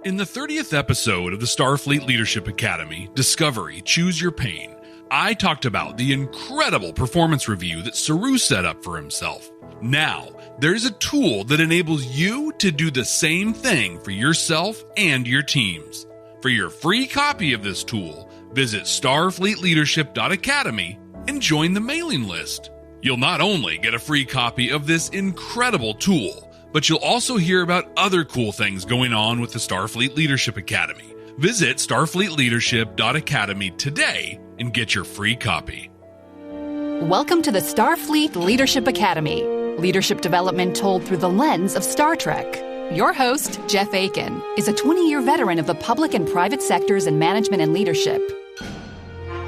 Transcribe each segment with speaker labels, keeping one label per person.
Speaker 1: In the 30th episode of the Starfleet Leadership Academy, Discovery, Choose Your Pain, I talked about the incredible performance review that Saru set up for himself. Now, there's a tool that enables you to do the same thing for yourself and your teams. For your free copy of this tool, visit starfleetleadership.academy and join the mailing list. You'll not only get a free copy of this incredible tool, but you'll also hear about other cool things going on with the Starfleet Leadership Academy. Visit starfleetleadership.academy today and get your free copy.
Speaker 2: Welcome to the Starfleet Leadership Academy. Leadership development told through the lens of Star Trek. Your host, Jeff Akin, is a 20-year veteran of the public and private sectors in management and leadership.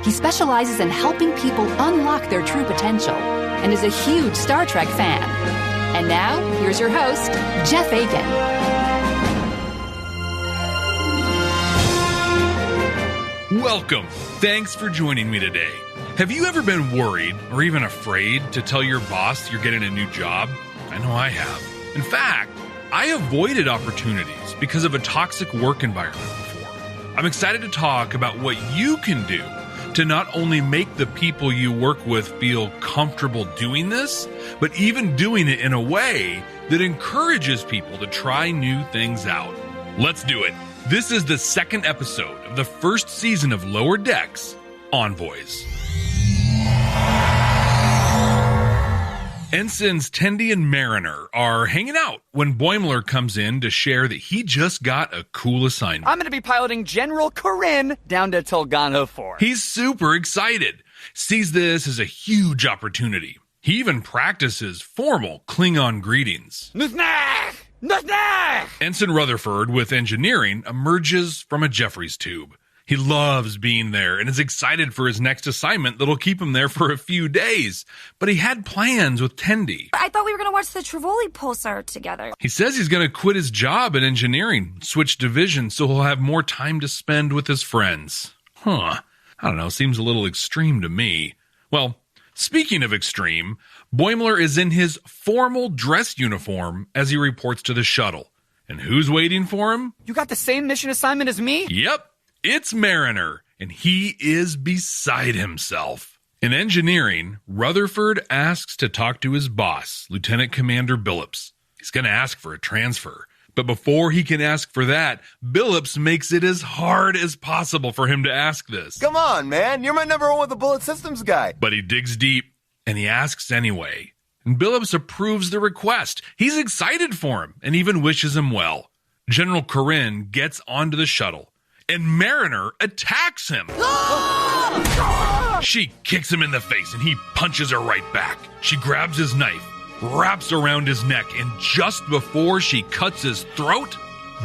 Speaker 2: He specializes in helping people unlock their true potential and is a huge Star Trek fan. And now, here's your host, Jeff Akin.
Speaker 1: Welcome. Thanks for joining me today. Have you ever been worried or even afraid to tell your boss you're getting a new job? I know I have. In fact, I avoided opportunities because of a toxic work environment before. I'm excited to talk about what you can do to not only make the people you work with feel comfortable doing this, but even doing it in a way that encourages people to try new things out. Let's do it. This is the second episode of the first season of Lower Decks, Envoys. Ensigns Tendi and Mariner are hanging out when Boimler comes in to share that he just got a cool assignment.
Speaker 3: I'm going to be piloting General Corinne down to Tolgano 4.
Speaker 1: He's super excited, sees this as a huge opportunity. He even practices formal Klingon greetings.
Speaker 3: Nuthnach! Nuthnach!
Speaker 1: Ensign Rutherford with engineering emerges from a Jeffries tube. He loves being there and is excited for his next assignment that'll keep him there for a few days. But he had plans with Tendi.
Speaker 4: I thought we were going to watch the Trivoli pulsar together.
Speaker 1: He says he's going to quit his job in engineering, switch divisions so he'll have more time to spend with his friends. I don't know, seems a little extreme to me. Well, speaking of extreme, Boimler is in his formal dress uniform as he reports to the shuttle. And who's waiting for him?
Speaker 3: You got the same mission assignment as me?
Speaker 1: Yep. It's Mariner, and he is beside himself. In engineering, Rutherford asks to talk to his boss, Lieutenant Commander Billups. He's going to ask for a transfer. But before he can ask for that, Billups makes it as hard as possible for him to ask this.
Speaker 5: Come on, man. You're my number one with the bullet systems guy.
Speaker 1: But he digs deep, and he asks anyway. And Billups approves the request. He's excited for him, and even wishes him well. General Corinne gets onto the shuttle, and Mariner attacks him. She kicks him in the face, and he punches her right back. She grabs his knife, wraps around his neck, and just before she cuts his throat,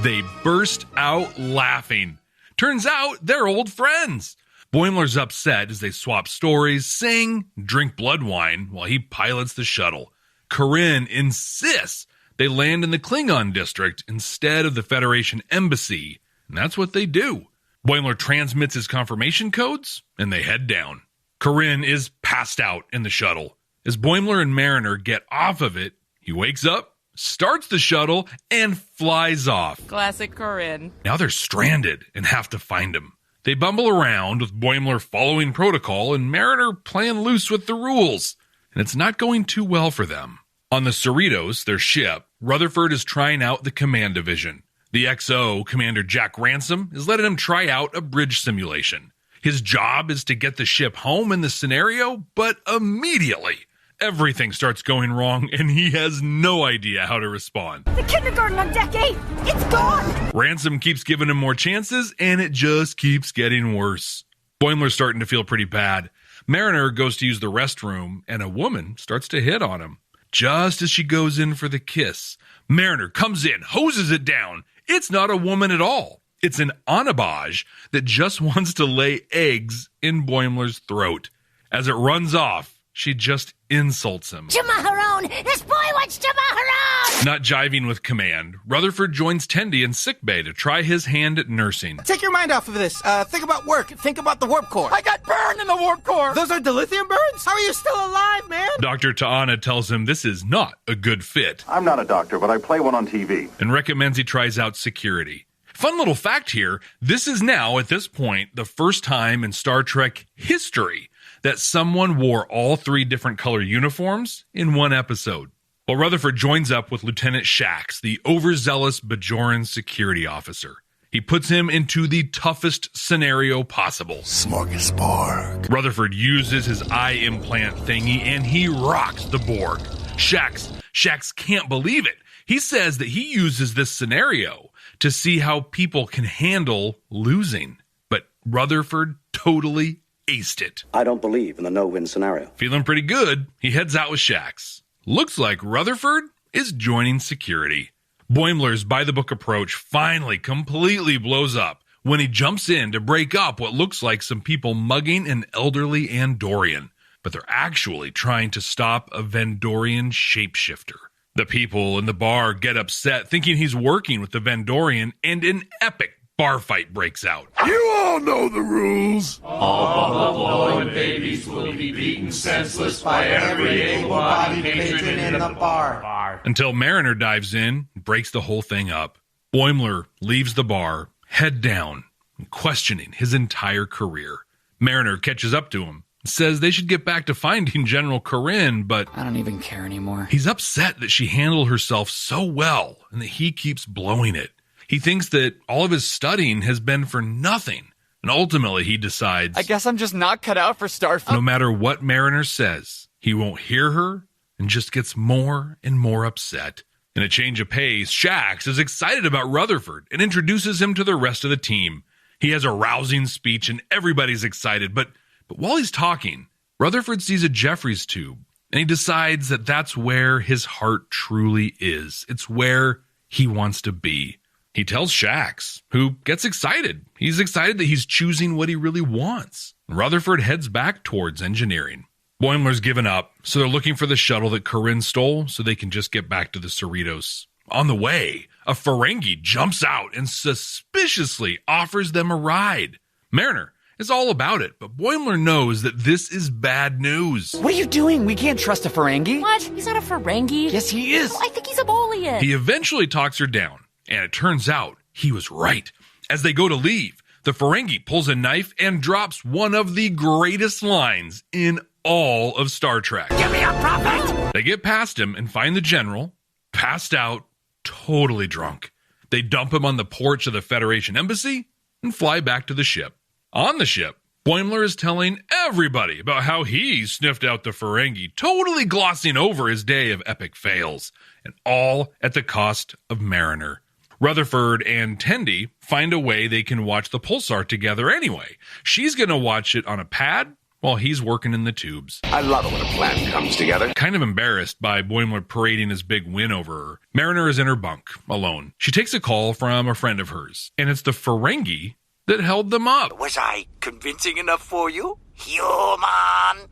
Speaker 1: they burst out laughing. Turns out they're old friends. Boimler's upset as they swap stories, sing, drink blood wine while he pilots the shuttle. Corinne insists they land in the Klingon district instead of the Federation embassy. And that's what they do. Boimler transmits his confirmation codes, and they head down. Corinne is passed out in the shuttle. As Boimler and Mariner get off of it, he wakes up, starts the shuttle, and flies off.
Speaker 6: Classic Corinne.
Speaker 1: Now they're stranded and have to find him. They bumble around with Boimler following protocol and Mariner playing loose with the rules. And it's not going too well for them. On the Cerritos, their ship, Rutherford is trying out the command division. The XO, Commander Jack Ransom, is letting him try out a bridge simulation. His job is to get the ship home in the scenario, but immediately, everything starts going wrong and he has no idea how to respond.
Speaker 4: The kindergarten on deck 8, it's gone!
Speaker 1: Ransom keeps giving him more chances, and it just keeps getting worse. Boimler's starting to feel pretty bad. Mariner goes to use the restroom, and a woman starts to hit on him. Just as she goes in for the kiss, Mariner comes in, hoses it down. It's not a woman at all. It's an Onabage that just wants to lay eggs in Boimler's throat. As it runs off, she just insults him.
Speaker 4: Chamaharon! This boy wants Chamaharon!
Speaker 1: Not jiving with command, Rutherford joins Tendi in sickbay to try his hand at nursing.
Speaker 7: Take your mind off of this. Think about work. Think about the warp core.
Speaker 3: I got burned in the warp core!
Speaker 7: Those are dilithium burns? How are you still alive, man?
Speaker 1: Dr. Ta'ana tells him this is not a good fit.
Speaker 8: I'm not a doctor, but I play one on TV.
Speaker 1: And recommends he tries out security. Fun little fact here, this is now, at this point, the first time in Star Trek history that someone wore all 3 different color uniforms in one episode. Well, Rutherford joins up with Lieutenant Shax, the overzealous Bajoran security officer. He puts him into the toughest scenario possible.
Speaker 5: Smorgasbord.
Speaker 1: Rutherford uses his eye implant thingy and he rocks the Borg. Shax can't believe it. He says that he uses this scenario to see how people can handle losing. But Rutherford totally aced it.
Speaker 6: I don't believe in the no-win scenario.
Speaker 1: Feeling pretty good, he heads out with Shax. Looks like Rutherford is joining security. Boimler's by-the-book approach finally completely blows up when he jumps in to break up what looks like some people mugging an elderly Andorian. But they're actually trying to stop a Vendorian shapeshifter. The people in the bar get upset thinking he's working with the Vendorian, and an epic bar fight breaks out.
Speaker 5: You all know the rules.
Speaker 8: All buffalo and babies will be beaten senseless by every able-bodied patron in the bar.
Speaker 1: Until Mariner dives in and breaks the whole thing up. Boimler leaves the bar, head down, questioning his entire career. Mariner catches up to him. Says they should get back to finding General Corinne, but
Speaker 3: I don't even care anymore.
Speaker 1: He's upset that she handled herself so well and that he keeps blowing it. He thinks that all of his studying has been for nothing, and ultimately he decides,
Speaker 3: I guess I'm just not cut out for Starfleet.
Speaker 1: No matter what Mariner says, he won't hear her and just gets more and more upset. In a change of pace, Shax is excited about Rutherford and introduces him to the rest of the team. He has a rousing speech and everybody's excited, but while he's talking, Rutherford sees a Jeffries tube, and he decides that that's where his heart truly is. It's where he wants to be. He tells Shax, who gets excited. He's excited that he's choosing what he really wants. Rutherford heads back towards engineering. Boimler's given up, so they're looking for the shuttle that Corinne stole so they can just get back to the Cerritos. On the way, a Ferengi jumps out and suspiciously offers them a ride. Mariner is all about it, but Boimler knows that this is bad news.
Speaker 3: What are you doing? We can't trust a Ferengi.
Speaker 4: What? He's not a Ferengi.
Speaker 3: Yes, he is.
Speaker 4: I think he's a Bolian.
Speaker 1: He eventually talks her down, and it turns out he was right. As they go to leave, the Ferengi pulls a knife and drops one of the greatest lines in all of Star Trek.
Speaker 7: Give me a prophet!
Speaker 1: They get past him and find the general, passed out, totally drunk. They dump him on the porch of the Federation embassy and fly back to the ship. On the ship, Boimler is telling everybody about how he sniffed out the Ferengi, totally glossing over his day of epic fails, and all at the cost of Mariner. Rutherford and Tendi find a way they can watch the pulsar together anyway. She's going to watch it on a pad while he's working in the tubes.
Speaker 5: I love it when a plan comes together.
Speaker 1: Kind of embarrassed by Boimler parading his big win over her, Mariner is in her bunk, alone. She takes a call from a friend of hers, and it's the Ferengi that held them up.
Speaker 7: Was I convincing enough for you? Human!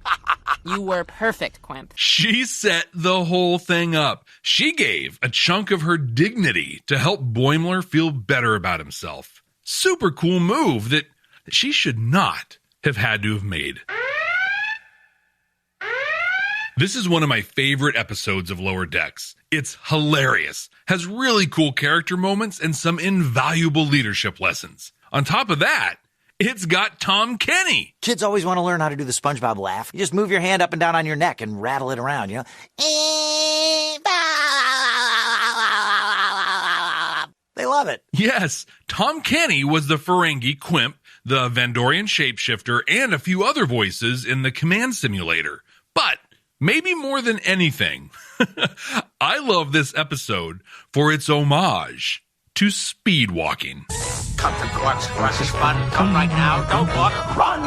Speaker 9: You were perfect, Quimp.
Speaker 1: She set the whole thing up. She gave a chunk of her dignity to help Boimler feel better about himself. Super cool move that she should not have had to have made. This is one of my favorite episodes of Lower Decks. It's hilarious, has really cool character moments, and some invaluable leadership lessons. On top of that, it's got Tom Kenny.
Speaker 10: Kids always want to learn how to do the SpongeBob laugh. You just move your hand up and down on your neck and rattle it around, you know? They love it.
Speaker 1: Yes, Tom Kenny was the Ferengi Quimp, the Vendorian shapeshifter, and a few other voices in the command simulator. But maybe more than anything, I love this episode for its homage to speed walking.
Speaker 7: Come to Quark's is fun. Come right now. Don't walk. Run!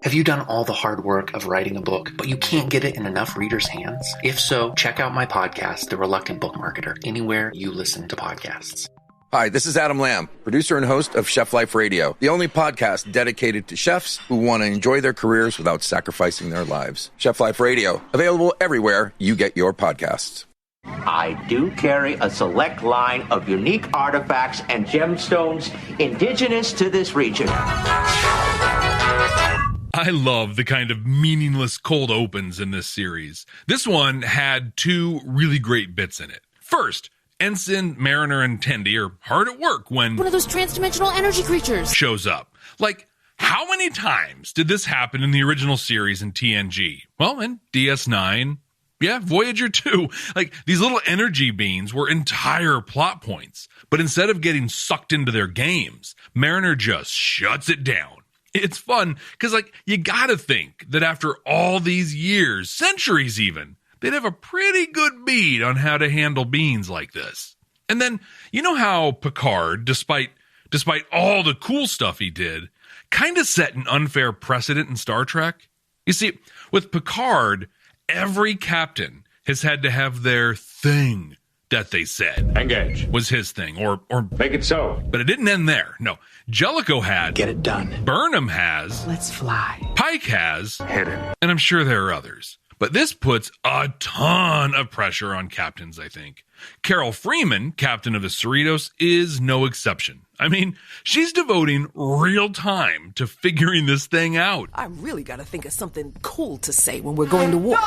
Speaker 11: Have you done all the hard work of writing a book, but you can't get it in enough readers' hands? If so, check out my podcast, The Reluctant Book Marketer, anywhere you listen to podcasts.
Speaker 12: Hi, this is Adam Lamb, producer and host of Chef Life Radio, the only podcast dedicated to chefs who want to enjoy their careers without sacrificing their lives. Chef Life Radio, available everywhere you get your podcasts.
Speaker 13: I do carry a select line of unique artifacts and gemstones indigenous to this region.
Speaker 1: I love the kind of meaningless cold opens in this series. This one had two really great bits in it. First, Ensign, Mariner, and Tendi are hard at work when
Speaker 4: one of those transdimensional energy creatures
Speaker 1: shows up. Like, how many times did this happen in the original series in TNG? Well, in DS9, yeah, Voyager 2. Like, these little energy beings were entire plot points. But instead of getting sucked into their games, Mariner just shuts it down. It's fun because, like, you gotta think that after all these years, centuries even, they'd have a pretty good bead on how to handle beings like this. And then, you know how Picard, despite all the cool stuff he did, kind of set an unfair precedent in Star Trek? You see, with Picard, every captain has had to have their thing that they said
Speaker 7: Engage
Speaker 1: was his thing, or
Speaker 7: make it so.
Speaker 1: But it didn't end there. No, Jellicoe had
Speaker 10: get it done.
Speaker 1: Burnham has
Speaker 10: let's fly.
Speaker 1: Pike has
Speaker 7: hidden,
Speaker 1: and I'm sure there are others. But this puts a ton of pressure on captains, I think. Carol Freeman, captain of the Cerritos, is no exception. I mean, she's devoting real time to figuring this thing out.
Speaker 14: I really gotta think of something cool to say when we're going to warp.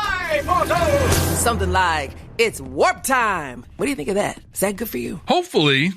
Speaker 14: Something like, it's warp time. What do you think of that? Is that good for you?
Speaker 1: Hopefully,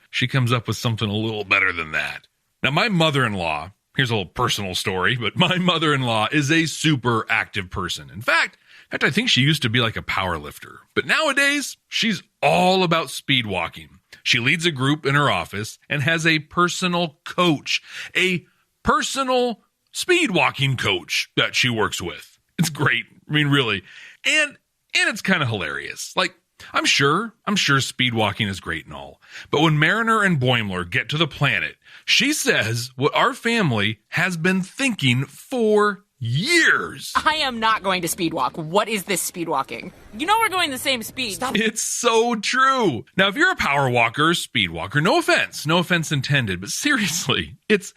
Speaker 1: she comes up with something a little better than that. Now, my mother-in-law, here's a little personal story, but my mother-in-law is a super active person. In fact, I think she used to be like a power lifter. But nowadays, she's all about speed walking. She leads a group in her office and has a personal coach, a personal speed walking coach that she works with. It's great. I mean, really. And it's kind of hilarious. Like, I'm sure speed walking is great and all. But when Mariner and Boimler get to the planet, she says what our family has been thinking for years.
Speaker 9: I am not going to speed walk. What is this speed walking? You know we're going the same speed.
Speaker 14: Stop.
Speaker 1: It's so true. Now, if you're a power walker or speed walker, no offense intended, but seriously, it's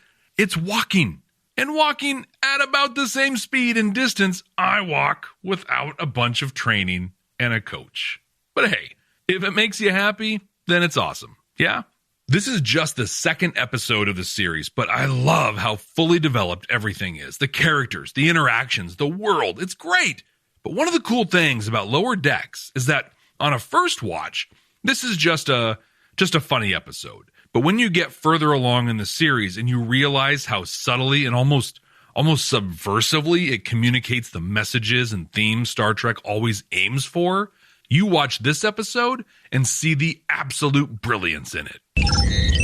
Speaker 1: walking. And walking at about the same speed and distance I walk without a bunch of training and a coach. But hey, if it makes you happy, then it's awesome. Yeah? This is just the second episode of the series, but I love how fully developed everything is. The characters, the interactions, the world, it's great. But one of the cool things about Lower Decks is that on a first watch, this is just a funny episode. But when you get further along in the series and you realize how subtly and almost subversively it communicates the messages and themes Star Trek always aims for, you watch this episode and see the absolute brilliance in it.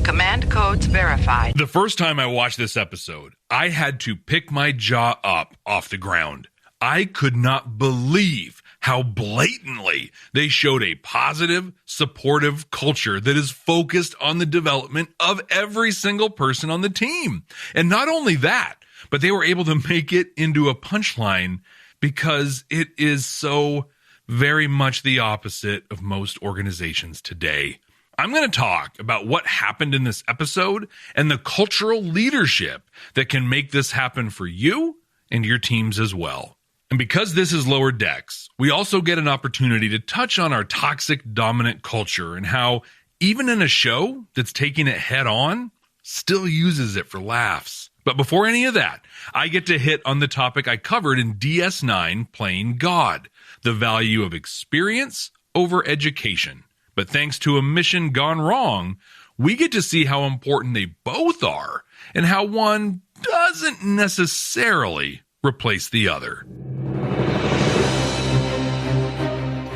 Speaker 15: Command codes verified.
Speaker 1: The first time I watched this episode, I had to pick my jaw up off the ground. I could not believe how blatantly they showed a positive, supportive culture that is focused on the development of every single person on the team. And not only that, but they were able to make it into a punchline because it is so very much the opposite of most organizations today. I'm going to talk about what happened in this episode and the cultural leadership that can make this happen for you and your teams as well. And because this is Lower Decks, we also get an opportunity to touch on our toxic dominant culture and how even in a show that's taking it head on, still uses it for laughs. But before any of that, I get to hit on the topic I covered in DS9, Playing God, the value of experience over education. But thanks to a mission gone wrong, we get to see how important they both are and how one doesn't necessarily replace the other.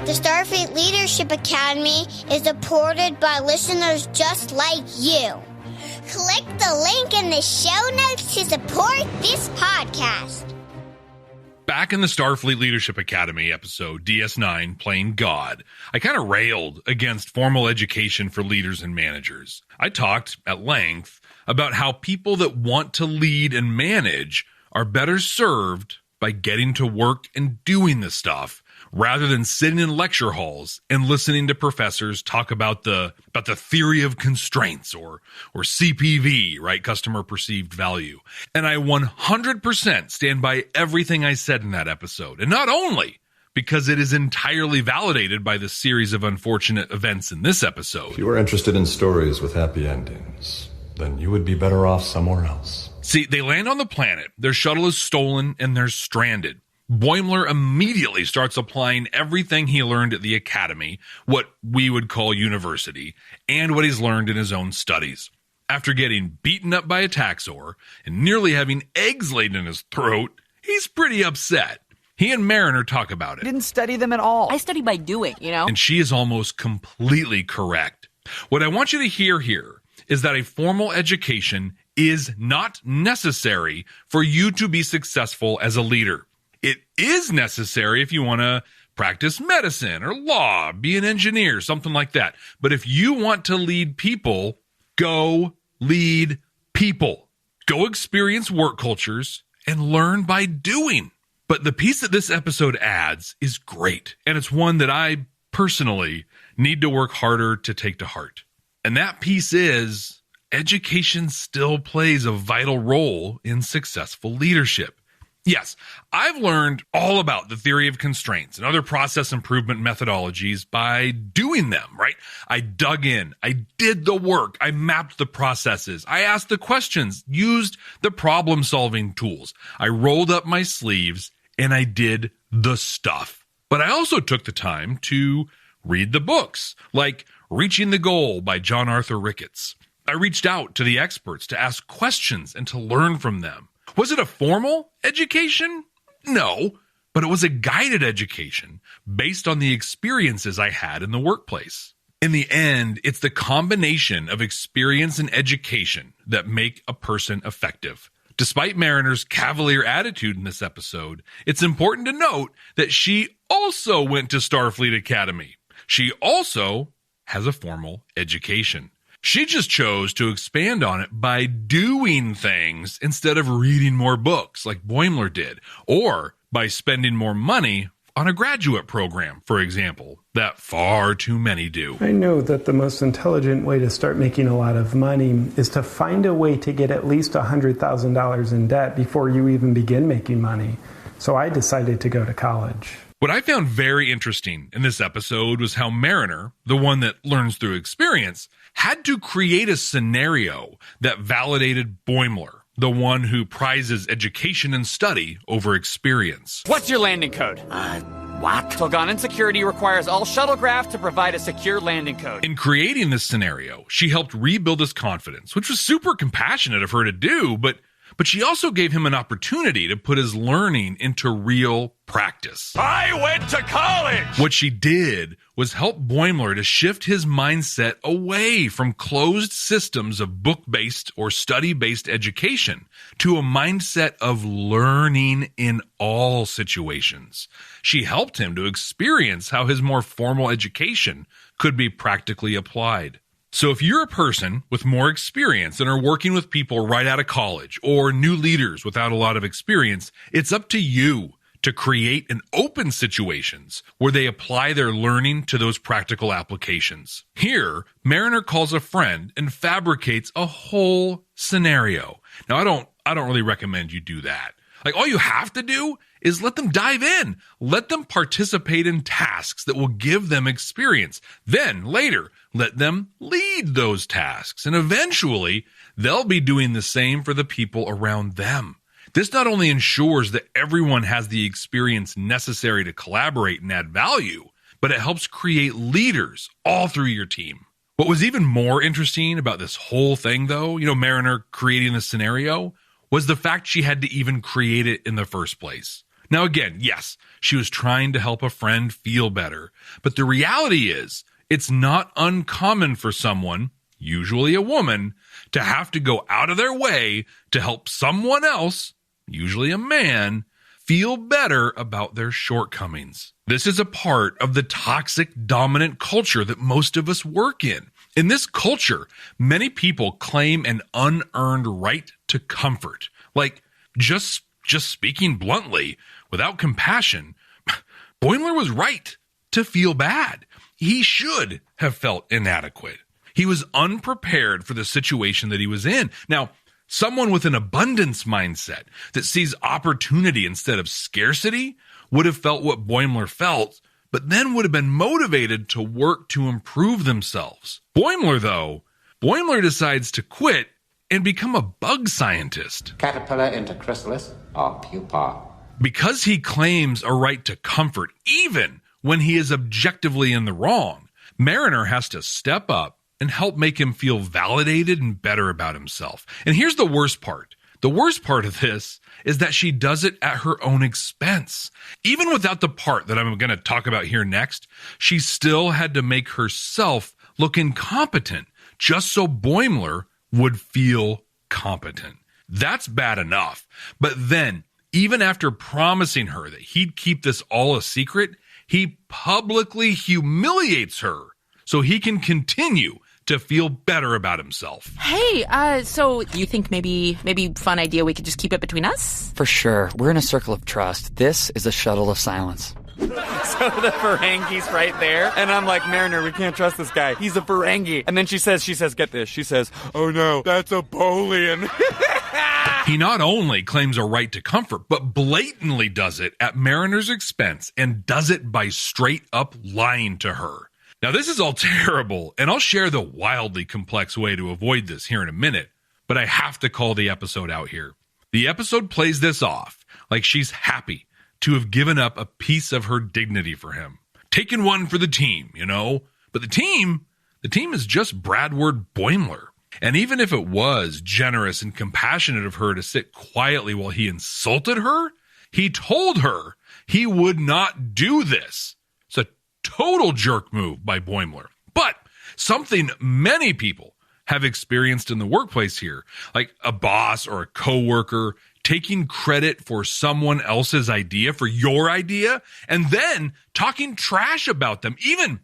Speaker 16: The Starfleet Leadership Academy is supported by listeners just like you. Click the link in the show notes to support this podcast.
Speaker 1: Back in the Starfleet Leadership Academy episode, DS9, Playing God, I kind of railed against formal education for leaders and managers. I talked at length about how people that want to lead and manage are better served by getting to work and doing the stuff rather than sitting in lecture halls and listening to professors talk about the theory of constraints or CPV, right? Customer perceived value. And I 100% stand by everything I said in that episode. And not only because it is entirely validated by the series of unfortunate events in this episode.
Speaker 17: If you were interested in stories with happy endings, then you would be better off somewhere else.
Speaker 1: See, they land on the planet, their shuttle is stolen, and they're stranded. Boimler immediately starts applying everything he learned at the academy, what we would call university, and what he's learned in his own studies. After getting beaten up by a Taxor and nearly having eggs laid in his throat, he's pretty upset. He and Mariner talk about it.
Speaker 3: I didn't study them at all.
Speaker 9: I study by doing,
Speaker 1: And she is almost completely correct. What I want you to hear here is that a formal education is not necessary for you to be successful as a leader. It is necessary if you want to practice medicine or law, be an engineer, something like that. But if you want to lead people, go lead people. Go experience work cultures and learn by doing. But the piece that this episode adds is great, and it's one that I personally need to work harder to take to heart. And that piece is education still plays a vital role in successful leadership. Yes, I've learned all about the theory of constraints and other process improvement methodologies by doing them, right? I dug in, I did the work, I mapped the processes, I asked the questions, used the problem-solving tools, I rolled up my sleeves, and I did the stuff. But I also took the time to read the books, like Reaching the Goal by John Arthur Ricketts. I reached out to the experts to ask questions and to learn from them. Was it a formal education? No, but it was a guided education based on the experiences I had in the workplace. In the end, it's the combination of experience and education that make a person effective. Despite Mariner's cavalier attitude in this episode, it's important to note that she also went to Starfleet Academy. She also has a formal education. She just chose to expand on it by doing things instead of reading more books like Boimler did, or by spending more money on a graduate program, for example, that far too many do.
Speaker 18: I know that the most intelligent way to start making a lot of money is to find a way to get at least $100,000 in debt before you even begin making money. So I decided to go to college.
Speaker 1: What I found very interesting in this episode was how Mariner, the one that learns through experience, had to create a scenario that validated Boimler, the one who prizes education and study over experience.
Speaker 3: What's your landing code?
Speaker 10: What?
Speaker 3: Tolganan Security requires all shuttlecraft to provide a secure landing code.
Speaker 1: In creating this scenario, she helped rebuild his confidence, which was super compassionate of her to do, but she also gave him an opportunity to put his learning into real practice.
Speaker 8: I went to college!
Speaker 1: What she did was help Boimler to shift his mindset away from closed systems of book-based or study-based education to a mindset of learning in all situations. She helped him to experience how his more formal education could be practically applied. So if you're a person with more experience and are working with people right out of college or new leaders without a lot of experience, it's up to you to create and open situations where they apply their learning to those practical applications. Here, Mariner calls a friend and fabricates a whole scenario. Now, I don't really recommend you do that. Like, all you have to do is let them dive in. Let them participate in tasks that will give them experience. Then, later, let them lead those tasks. And eventually, they'll be doing the same for the people around them. This not only ensures that everyone has the experience necessary to collaborate and add value, but it helps create leaders all through your team. What was even more interesting about this whole thing, though, Mariner creating the scenario, was the fact she had to even create it in the first place. Now, again, yes, she was trying to help a friend feel better, but the reality is it's not uncommon for someone, usually a woman, to have to go out of their way to help someone else, usually a man, feel better about their shortcomings. This is a part of the toxic, dominant culture that most of us work in. In this culture, many people claim an unearned right to comfort. Like, just speaking bluntly, without compassion, Boimler was right to feel bad. He should have felt inadequate. He was unprepared for the situation that he was in. Now, someone with an abundance mindset that sees opportunity instead of scarcity would have felt what Boimler felt, but then would have been motivated to work to improve themselves. Boimler decides to quit and become a bug scientist.
Speaker 7: Caterpillar into chrysalis or pupa.
Speaker 1: Because he claims a right to comfort, even when he is objectively in the wrong, Mariner has to step up and help make him feel validated and better about himself. And here's the worst part. The worst part of this is that she does it at her own expense. Even without the part that I'm going to talk about here next, she still had to make herself look incompetent just so Boimler would feel competent. That's bad enough. But then, even after promising her that he'd keep this all a secret, he publicly humiliates her so he can continue to feel better about himself.
Speaker 9: Hey, so you think maybe fun idea we could just keep it between us?
Speaker 3: For sure. We're in a circle of trust. This is a shuttle of silence.
Speaker 19: So the Ferengi's right there, and I'm like, Mariner, we can't trust this guy. He's a Ferengi. And then she says, get this. She says, oh no, that's a Bolian.
Speaker 1: He not only claims a right to comfort, but blatantly does it at Mariner's expense and does it by straight up lying to her. Now, this is all terrible, and I'll share the wildly complex way to avoid this here in a minute, but I have to call the episode out here. The episode plays this off like she's happy to have given up a piece of her dignity for him. Taking one for the team, you know? But the team is just Bradward Boimler. And even if it was generous and compassionate of her to sit quietly while he insulted her, he told her he would not do this. It's a total jerk move by Boimler. But something many people have experienced in the workplace here, like a boss or a coworker taking credit for someone else's idea, for your idea, and then talking trash about them, even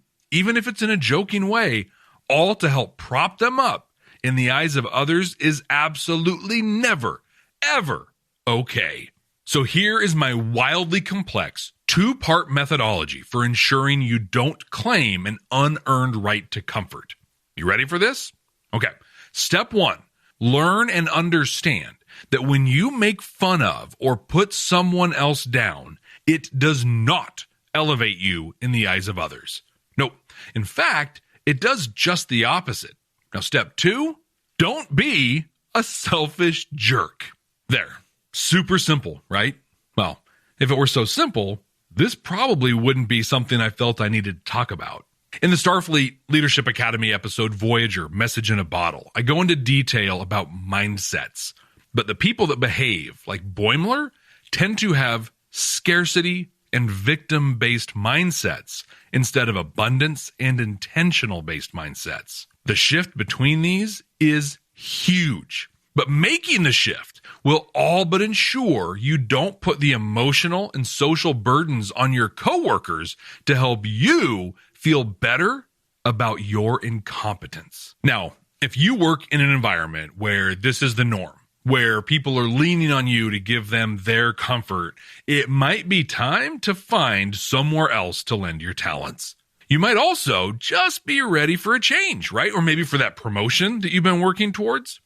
Speaker 1: if it's in a joking way, all to help prop them up in the eyes of others is absolutely never, ever okay. So here is my wildly complex two-part methodology for ensuring you don't claim an unearned right to comfort. You ready for this? Okay. Step 1, learn and understand that when you make fun of or put someone else down, it does not elevate you in the eyes of others. No, in fact, it does just the opposite. Now, step 2, don't be a selfish jerk. There. Super simple, right? Well, if it were so simple, this probably wouldn't be something I felt I needed to talk about. In the Starfleet Leadership Academy episode Voyager, Message in a Bottle, I go into detail about mindsets. But the people that behave like Boimler tend to have scarcity and victim-based mindsets instead of abundance and intentional-based mindsets. The shift between these is huge. But making the shift will all but ensure you don't put the emotional and social burdens on your coworkers to help you feel better about your incompetence. Now, if you work in an environment where this is the norm, where people are leaning on you to give them their comfort, it might be time to find somewhere else to lend your talents. You might also just be ready for a change, right? Or maybe for that promotion that you've been working towards.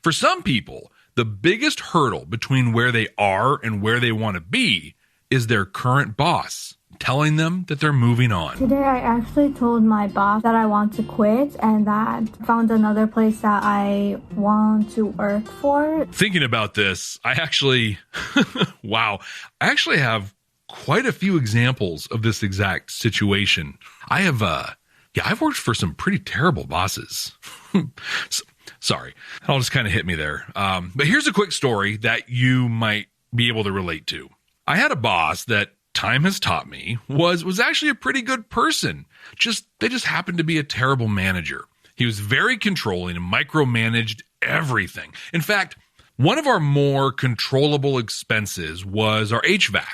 Speaker 1: For some people, the biggest hurdle between where they are and where they want to be is their current boss telling them that they're moving on.
Speaker 20: Today I actually told my boss that I want to quit and that I found another place that I want to work for.
Speaker 1: Thinking about this, I actually have quite a few examples of this exact situation. I've worked for some pretty terrible bosses. Sorry, it all just kind of hit me there. But here's a quick story that you might be able to relate to. I had a boss that time has taught me was actually a pretty good person. They just happened to be a terrible manager. He was very controlling and micromanaged everything. In fact, one of our more controllable expenses was our HVAC.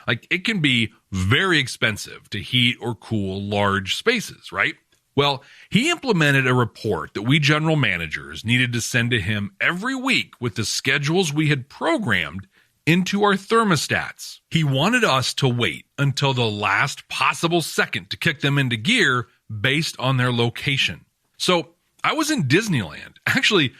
Speaker 1: Like, it can be very expensive to heat or cool large spaces, right? Well, he implemented a report that we general managers needed to send to him every week with the schedules we had programmed into our thermostats. He wanted us to wait until the last possible second to kick them into gear based on their location. So I was in Disneyland. Actually,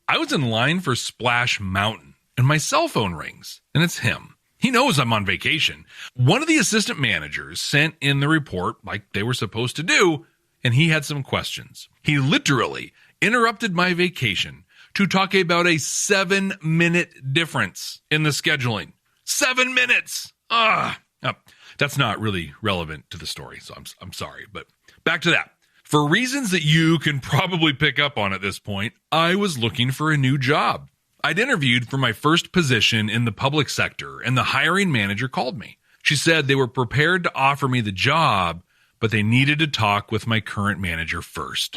Speaker 1: I was in line for Splash Mountain, and my cell phone rings, and it's him. He knows I'm on vacation. One of the assistant managers sent in the report like they were supposed to do, and he had some questions. He literally interrupted my vacation to talk about a 7-minute difference in the scheduling. 7 minutes. That's not really relevant to the story, so I'm sorry. But back to that. For reasons that you can probably pick up on at this point, I was looking for a new job. I'd interviewed for my first position in the public sector, and the hiring manager called me. She said they were prepared to offer me the job, but they needed to talk with my current manager first.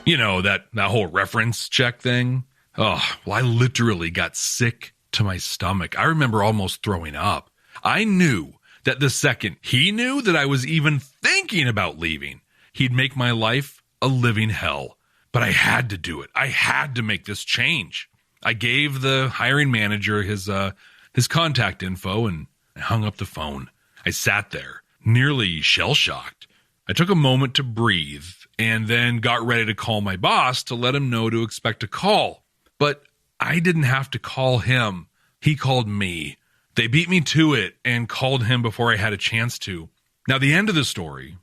Speaker 1: You know, that whole reference check thing. Oh, well, I literally got sick to my stomach. I remember almost throwing up. I knew that the second he knew that I was even thinking about leaving, he'd make my life a living hell. But I had to do it. I had to make this change. I gave the hiring manager his contact info and I hung up the phone. I sat there, nearly shell-shocked. I took a moment to breathe and then got ready to call my boss to let him know to expect a call. But I didn't have to call him. He called me. They beat me to it and called him before I had a chance to. Now, the end of the story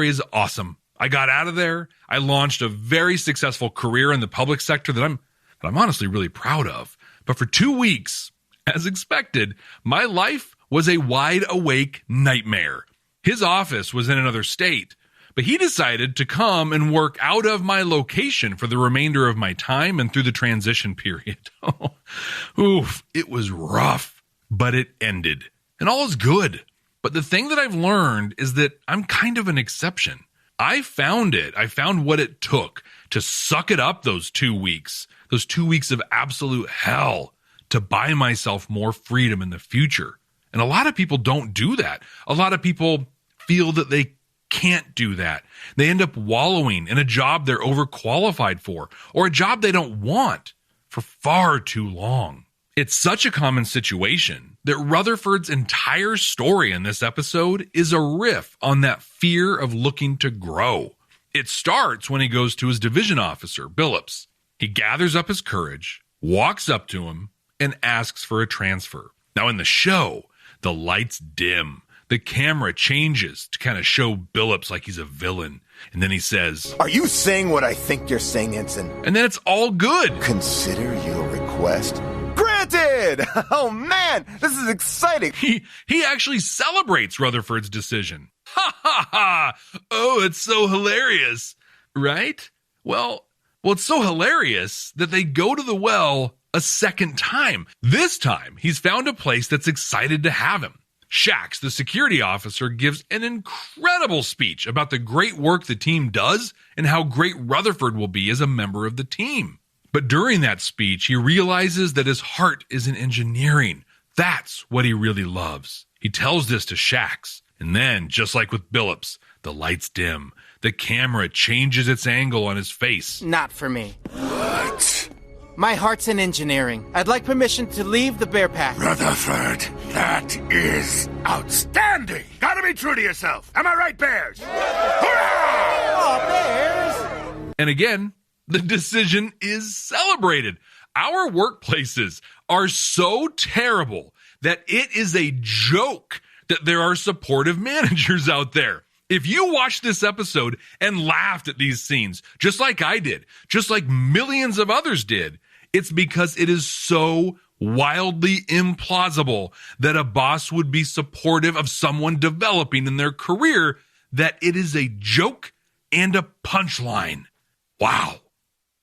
Speaker 1: is awesome. I got out of there. I launched a very successful career in the public sector that I'm honestly really proud of. But for 2 weeks, as expected, my life was a wide-awake nightmare. His office was in another state, but he decided to come and work out of my location for the remainder of my time and through the transition period. Oof, it was rough, but it ended. And all is good. But the thing that I've learned is that I'm kind of an exception. I found what it took to suck it up those 2 weeks of absolute hell to buy myself more freedom in the future. And a lot of people don't do that. A lot of people feel that they can't do that. They end up wallowing in a job they're overqualified for or a job they don't want for far too long. It's such a common situation that Rutherford's entire story in this episode is a riff on that fear of looking to grow. It starts when he goes to his division officer, Billups. He gathers up his courage, walks up to him, and asks for a transfer. Now in the show, the lights dim. The camera changes to kind of show Billups like he's a villain. And then he says,
Speaker 5: "Are you saying what I think you're saying, Ensign?"
Speaker 1: And then it's all good.
Speaker 5: "Consider your request granted." Oh man, this is exciting.
Speaker 1: He actually celebrates Rutherford's decision. Ha ha ha! Oh, it's so hilarious. Right? Well, it's so hilarious that they go to the well a second time. This time, he's found a place that's excited to have him. Shax, the security officer, gives an incredible speech about the great work the team does and how great Rutherford will be as a member of the team. But during that speech, he realizes that his heart is in engineering. That's what he really loves. He tells this to Shax. And then, just like with Billups, the lights dim. The camera changes its angle on his face.
Speaker 21: "Not for me.
Speaker 5: What?
Speaker 21: My heart's in engineering. I'd like permission to leave the Bear Pack."
Speaker 5: "Rutherford, that is outstanding. Gotta be true to yourself. Am I right, Bears?" Hurrah!
Speaker 21: Oh, Bears!
Speaker 1: And again, the decision is celebrated. Our workplaces are so terrible that it is a joke that there are supportive managers out there. If you watched this episode and laughed at these scenes, just like I did, just like millions of others did, it's because it is so wildly implausible that a boss would be supportive of someone developing in their career that it is a joke and a punchline. Wow.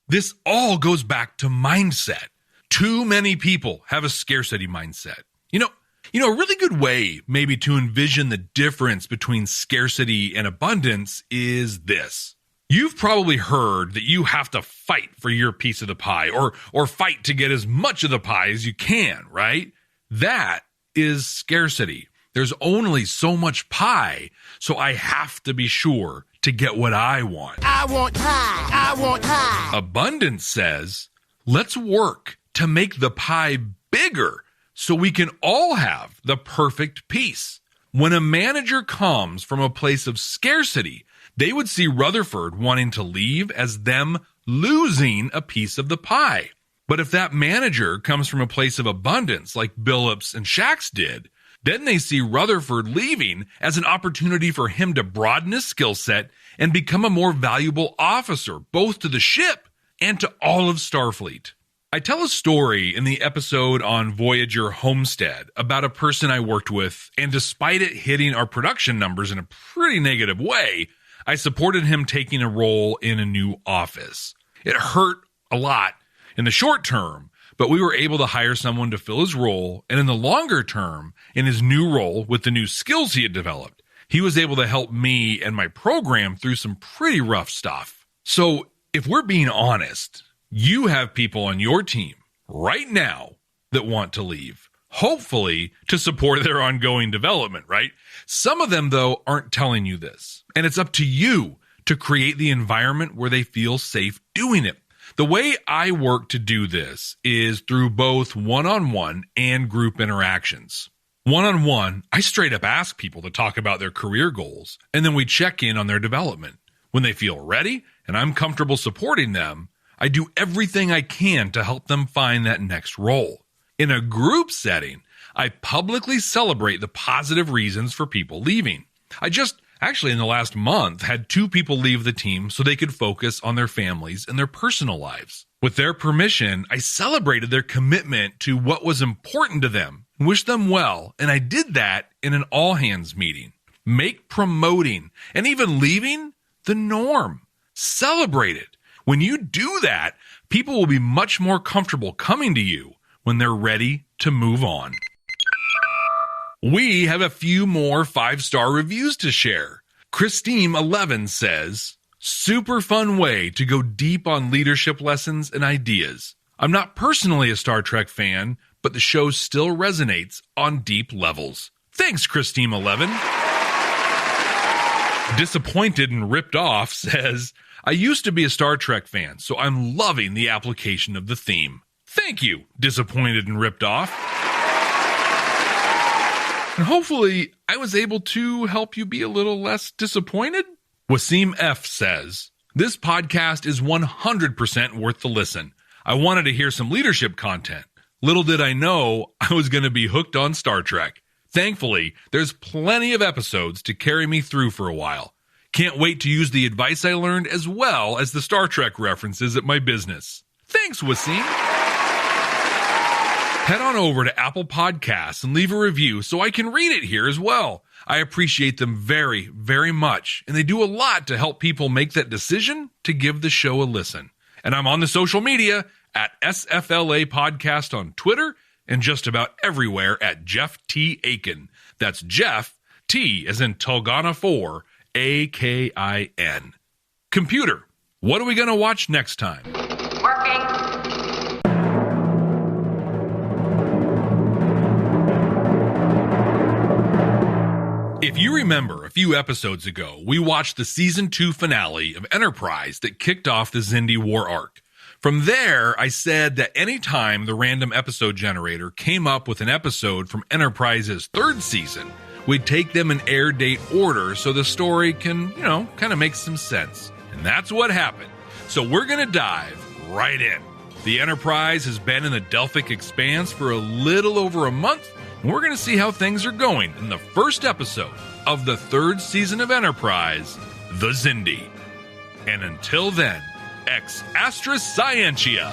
Speaker 1: This all goes back to mindset. Too many people have a scarcity mindset. You know, a really good way maybe to envision the difference between scarcity and abundance is this. You've probably heard that you have to fight for your piece of the pie or fight to get as much of the pie as you can, right? That is scarcity. There's only so much pie, so I have to be sure to get what I want.
Speaker 21: I want pie. I want pie.
Speaker 1: Abundance says, let's work to make the pie bigger so we can all have the perfect piece. When a manager comes from a place of scarcity, they would see Rutherford wanting to leave as them losing a piece of the pie. But if that manager comes from a place of abundance, like Billups and Shax did, then they see Rutherford leaving as an opportunity for him to broaden his skill set and become a more valuable officer, both to the ship and to all of Starfleet. I tell a story in the episode on Voyager Homestead about a person I worked with, and despite it hitting our production numbers in a pretty negative way, I supported him taking a role in a new office. It hurt a lot in the short term, but we were able to hire someone to fill his role, and in the longer term, in his new role with the new skills he had developed, he was able to help me and my program through some pretty rough stuff. So if we're being honest, you have people on your team right now that want to leave, hopefully to support their ongoing development, right? Some of them, though, aren't telling you this, and it's up to you to create the environment where they feel safe doing it. The way I work to do this is through both one-on-one and group interactions. One-on-one, I straight up ask people to talk about their career goals, and then we check in on their development. When they feel ready and I'm comfortable supporting them, I do everything I can to help them find that next role. In a group setting, I publicly celebrate the positive reasons for people leaving. I just, actually in the last month, had 2 people leave the team so they could focus on their families and their personal lives. With their permission, I celebrated their commitment to what was important to them, wished them well, and I did that in an all-hands meeting. Make promoting and even leaving the norm. Celebrate it. When you do that, people will be much more comfortable coming to you when they're ready to move on. We have a few more 5-star reviews to share. Christine11 says, super fun way to go deep on leadership lessons and ideas. I'm not personally a Star Trek fan, but the show still resonates on deep levels. Thanks, Christine11. Disappointed and Ripped Off says, I used to be a Star Trek fan, so I'm loving the application of the theme. Thank you, Disappointed and Ripped Off. And hopefully, I was able to help you be a little less disappointed. Wasim F says, this podcast is 100% worth the listen. I wanted to hear some leadership content. Little did I know I was going to be hooked on Star Trek. Thankfully, there's plenty of episodes to carry me through for a while. Can't wait to use the advice I learned as well as the Star Trek references at my business. Thanks, Wasim. Head on over to Apple Podcasts and leave a review so I can read it here as well. I appreciate them very, very much, and they do a lot to help people make that decision to give the show a listen. And I'm on the social media at SFLA Podcast on Twitter and just about everywhere at Jeff T. Akin. That's Jeff, T as in Tulgana 4, A-K-I-N. Computer, what are we going to watch next time?
Speaker 15: Working.
Speaker 1: If you remember, a few episodes ago, we watched the Season 2 finale of Enterprise that kicked off the Xindi War arc. From there, I said that anytime the random episode generator came up with an episode from Enterprise's 3rd season, we'd take them in air date order so the story can, kind of make some sense. And that's what happened. So we're going to dive right in. The Enterprise has been in the Delphic Expanse for a little over a month, and we're going to see how things are going in the first episode of the 3rd season of Enterprise, The Xindi. And until then, ex Astra Scientia.